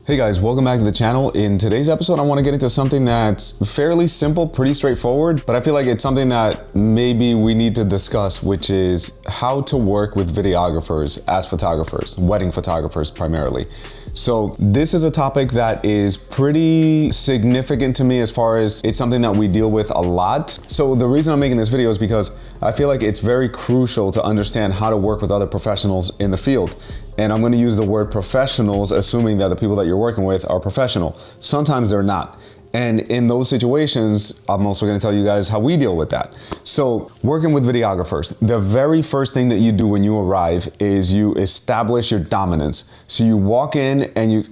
Hey guys, welcome back to the channel. In today's episode, I want to get into something that's fairly simple, pretty straightforward, but I feel like it's something that maybe we need to discuss, which is how to work with videographers as photographers, wedding photographers primarily. So this is a topic that is pretty significant to me as far as it's something that we deal with a lot. So the reason I'm making this video is because I feel like it's very crucial to understand how to work with other professionals in the field. And I'm going to use the word professionals, assuming that the people that you're working with are professional. Sometimes they're not. And in those situations, I'm also going to tell you guys how we deal with that. So working with videographers, the very first thing that you do when you arrive is you establish your dominance. So you walk in and you,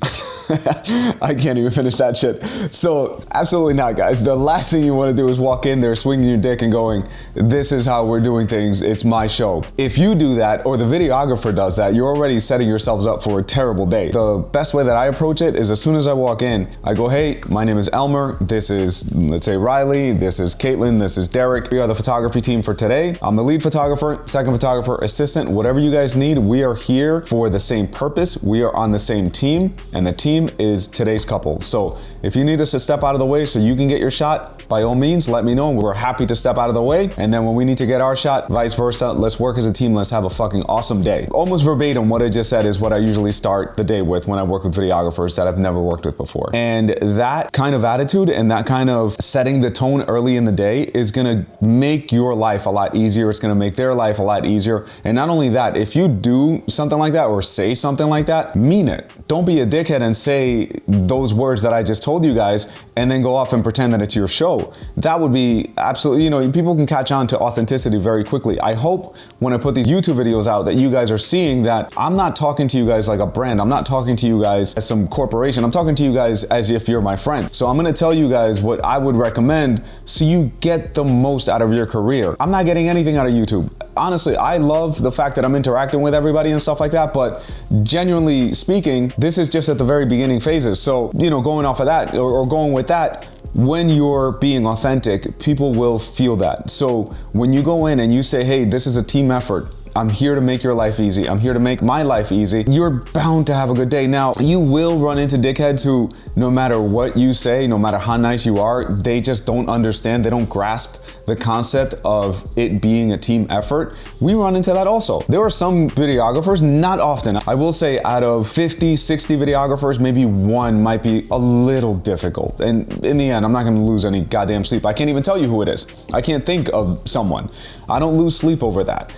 I can't even finish that shit. So absolutely not, guys. The last thing you want to do is walk in there swinging your dick and going, this is how we're doing things. It's my show. If you do that, or the videographer does that, you're already setting yourselves up for a terrible day. The best way that I approach it is as soon as I walk in, I go, hey, my name is Elmer. This is, let's say, Riley. This is Caitlin. This is Derek. We are the photography team for today. I'm the lead photographer, second photographer, assistant, whatever you guys need. We are here for the same purpose. We are on the same team, and the team is today's couple. So if you need us to step out of the way so you can get your shot, by all means, let me know. We're happy to step out of the way. And then when we need to get our shot, vice versa, let's work as a team. Let's have a fucking awesome day. Almost verbatim, what I just said is what I usually start the day with when I work with videographers that I've never worked with before. And that kind of attitude and that kind of setting the tone early in the day is gonna make your life a lot easier. It's gonna make their life a lot easier. And not only that, if you do something like that or say something like that, mean it. Don't be a dickhead and say those words that I just told you guys and then go off and pretend that it's your show. That would be absolutely, people can catch on to authenticity very quickly. I hope when I put these YouTube videos out that you guys are seeing that I'm not talking to you guys like a brand. I'm not talking to you guys as some corporation. I'm talking to you guys as if you're my friend. So I'm gonna tell you guys what I would recommend so you get the most out of your career. I'm not getting anything out of YouTube. Honestly, I love the fact that I'm interacting with everybody and stuff like that, but genuinely speaking, this is just at the very beginning phases. So, going off of that or going with that, when you're being authentic, people will feel that. So when you go in and you say, hey, this is a team effort, I'm here to make your life easy, I'm here to make my life easy, you're bound to have a good day. Now, you will run into dickheads who, no matter what you say, no matter how nice you are, they just don't understand, they don't grasp the concept of it being a team effort. We run into that also. There are some videographers, not often. I will say out of 50, 60 videographers, maybe one might be a little difficult. And in the end, I'm not gonna lose any goddamn sleep. I can't even tell you who it is. I can't think of someone. I don't lose sleep over that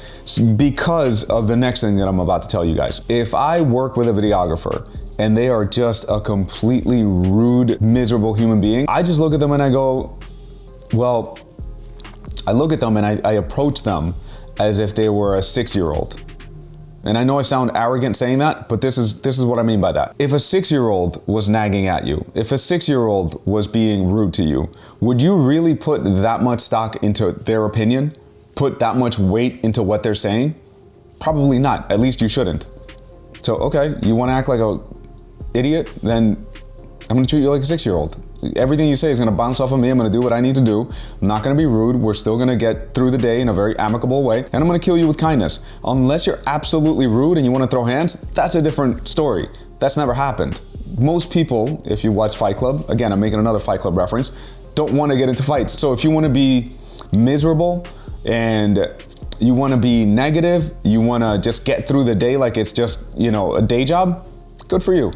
because of the next thing that I'm about to tell you guys. If I work with a videographer and they are just a completely rude, miserable human being, I just look at them and I go, well, I look at them and I approach them as if they were a 6-year-old. And I know I sound arrogant saying that, but this is what I mean by that. If a 6-year-old was nagging at you, if a 6-year-old was being rude to you, would you really put that much stock into their opinion? Put that much weight into what they're saying? Probably not. At least you shouldn't. So, okay, you want to act like a idiot? Then I'm going to treat you like a 6-year-old. Everything you say is going to bounce off of me. I'm going to do what I need to do. I'm not going to be rude. We're still going to get through the day in a very amicable way. And I'm going to kill you with kindness. Unless you're absolutely rude and you want to throw hands, that's a different story. That's never happened. Most people, if you watch Fight Club, again, I'm making another Fight Club reference, don't want to get into fights. So if you want to be miserable and you want to be negative, you want to just get through the day like it's just, a day job, good for you.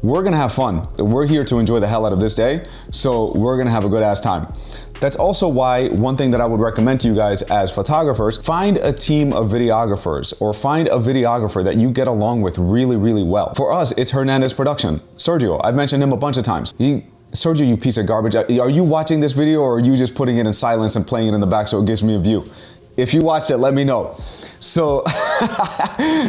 We're gonna have fun. We're here to enjoy the hell out of this day, so we're gonna have a good ass time. That's also why one thing that I would recommend to you guys as photographers, find a team of videographers or find a videographer that you get along with really, really well. For us, it's Hernandez Production. Sergio, I've mentioned him a bunch of times. Sergio, you piece of garbage. Are you watching this video or are you just putting it in silence and playing it in the back so it gives me a view? If you watched it, let me know. So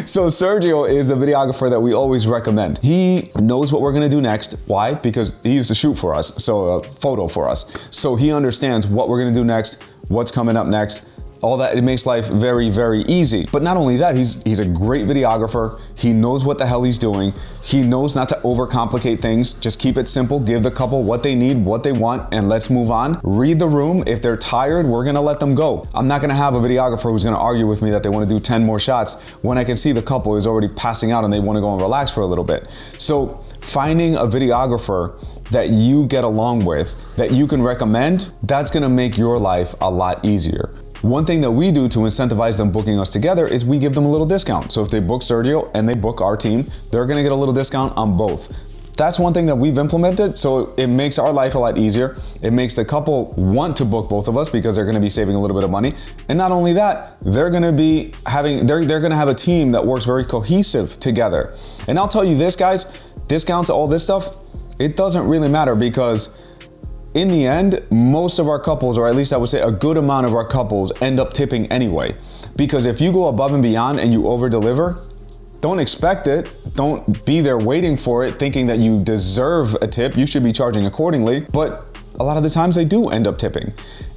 Sergio is the videographer that we always recommend. He knows what we're gonna do next. Why? Because he used to shoot for us, so a photo for us. So he understands what we're gonna do next, what's coming up next, all that. It makes life very, very easy. But not only that, he's a great videographer. He knows what the hell he's doing. He knows not to overcomplicate things. Just keep it simple. Give the couple what they need, what they want, and let's move on. Read the room. If they're tired, we're gonna let them go. I'm not gonna have a videographer who's gonna argue with me that they wanna do 10 more shots when I can see the couple is already passing out and they wanna go and relax for a little bit. So finding a videographer that you get along with, that you can recommend, that's gonna make your life a lot easier. One thing that we do to incentivize them booking us together is we give them a little discount. So if they book Sergio and they book our team, they're gonna get a little discount on both. That's one thing that we've implemented, so it makes our life a lot easier. It makes the couple want to book both of us because they're gonna be saving a little bit of money. And not only that, they're gonna have a team that works very cohesive together. And I'll tell you this, guys, discounts, all this stuff, it doesn't really matter because in the end, most of our couples, or at least I would say a good amount of our couples, end up tipping anyway. Because if you go above and beyond and you over deliver, don't expect it. Don't be there waiting for it, thinking that you deserve a tip. You should be charging accordingly. But a lot of the times they do end up tipping.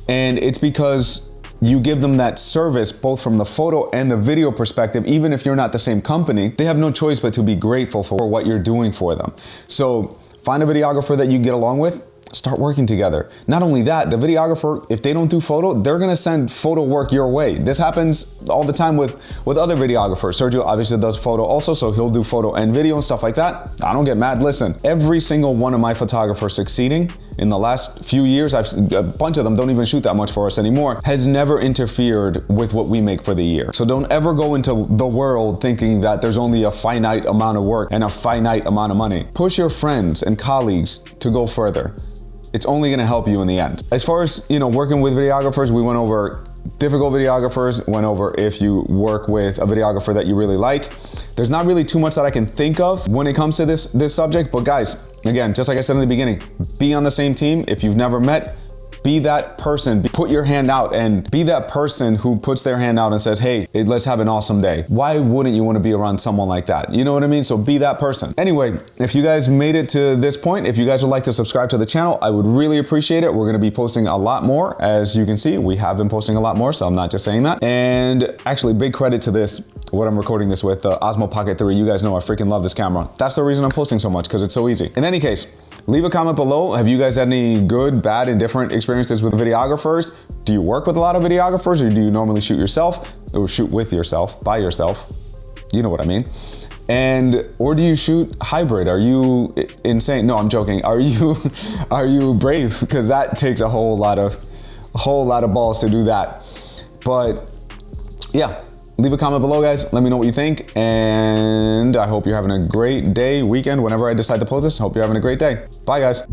And it's because you give them that service, both from the photo and the video perspective. Even if you're not the same company, they have no choice but to be grateful for what you're doing for them. So find a videographer that you get along with, start working together. Not only that, the videographer, if they don't do photo, they're gonna send photo work your way. This happens all the time with other videographers. Sergio obviously does photo also, so he'll do photo and video and stuff like that. I don't get mad. Listen, every single one of my photographers succeeding in the last few years, a bunch of them don't even shoot that much for us anymore, has never interfered with what we make for the year. So don't ever go into the world thinking that there's only a finite amount of work and a finite amount of money. Push your friends and colleagues to go further. It's only gonna help you in the end. As far as, working with videographers, we went over difficult videographers, went over if you work with a videographer that you really like. There's not really too much that I can think of when it comes to this subject, but guys, again, just like I said in the beginning, be on the same team. If you've never met, be that person. Put your hand out and be that person who puts their hand out and says, hey, let's have an awesome day. Why wouldn't you want to be around someone like that? You know what I mean? So be that person. Anyway, if you guys made it to this point, if you guys would like to subscribe to the channel, I would really appreciate it. We're going to be posting a lot more. As you can see, we have been posting a lot more, so I'm not just saying that. And actually, big credit to what I'm recording this with, the Osmo Pocket 3. You guys know I freaking love this camera. That's the reason I'm posting so much, because it's so easy. In any case, leave a comment below. Have you guys had any good, bad, and different experiences with videographers? Do you work with a lot of videographers, or do you normally shoot yourself, or shoot with yourself, by yourself? You know what I mean. Or do you shoot hybrid? Are you insane? No, I'm joking. Are you brave? Because that takes a whole lot of balls to do that. But yeah. Leave a comment below, guys. Let me know what you think. And I hope you're having a great day, weekend, whenever I decide to post this. Hope you're having a great day. Bye, guys.